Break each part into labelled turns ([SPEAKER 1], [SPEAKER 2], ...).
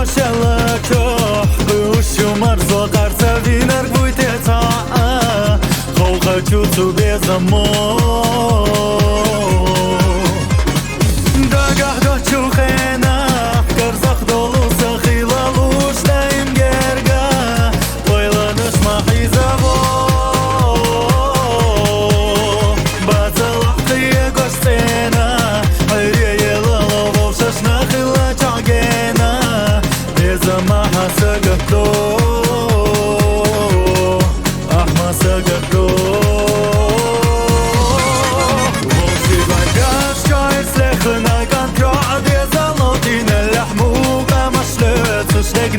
[SPEAKER 1] شلكح قوش مرزو قرص وينر بويت تاع خوخ تشوتو بزمو داغه دو چوخنا قرزخ دولو سخيلا لوش دايم گرگا ويلانش ما حيزابو بازلقي گوستنا هيري لالو وششنا خلا جاگنا بزما حسگتو احما سگتو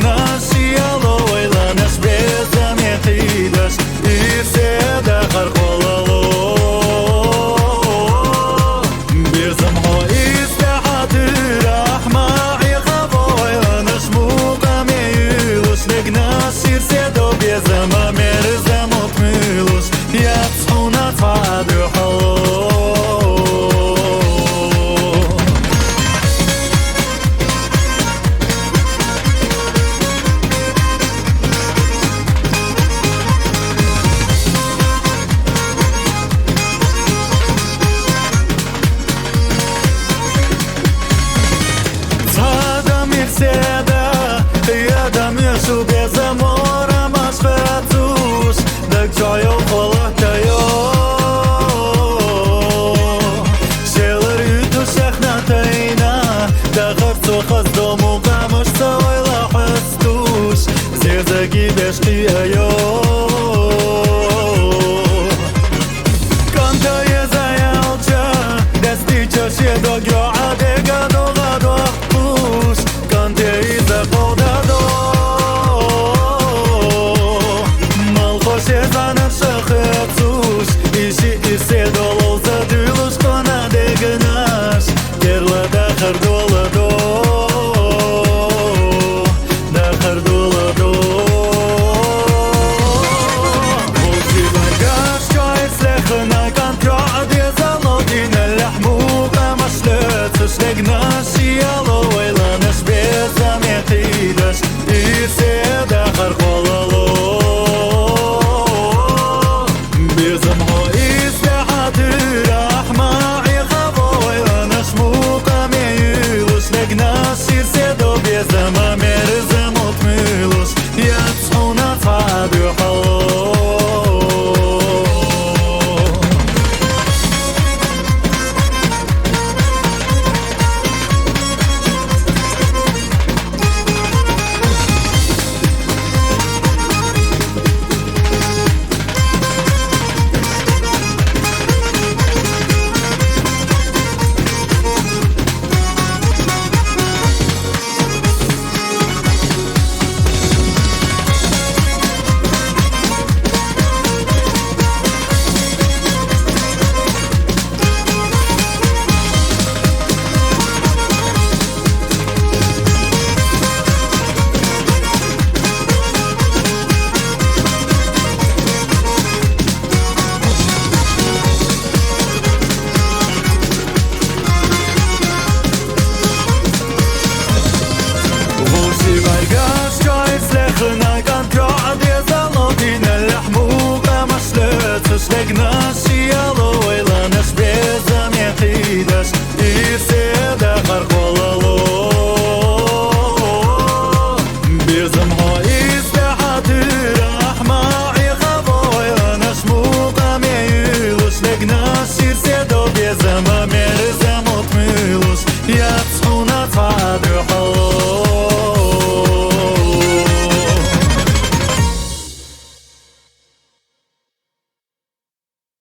[SPEAKER 1] Наш яловый ланаш безам ехидаш и все дахар холало безам хо истахаты рахма и хавой ланаш мукам еюш негнаш ирсе до безам мерзам отмылуш яцуна тваду хало Я дам ешу без амора машхатуш да чаю холотаю шелер ютушах натайна да харцу хаздому камыш савайла хастуш зерзаги бешки айо канта езаялча дастича шедогё адега догадо пуш канте иза подадо малхошезаныр шахатуш иши иседолол задылуш кона дегнаш керла дахар доладо дахар доладо волшебагаш чайслехна кантра адезалодина лахмука машлецаш дегнаш яловой ланаш безам ехидаш ирсе дахар холало безам хо истахаты рахма и хавой ланаш мукам еюш негнаш ирсе до безам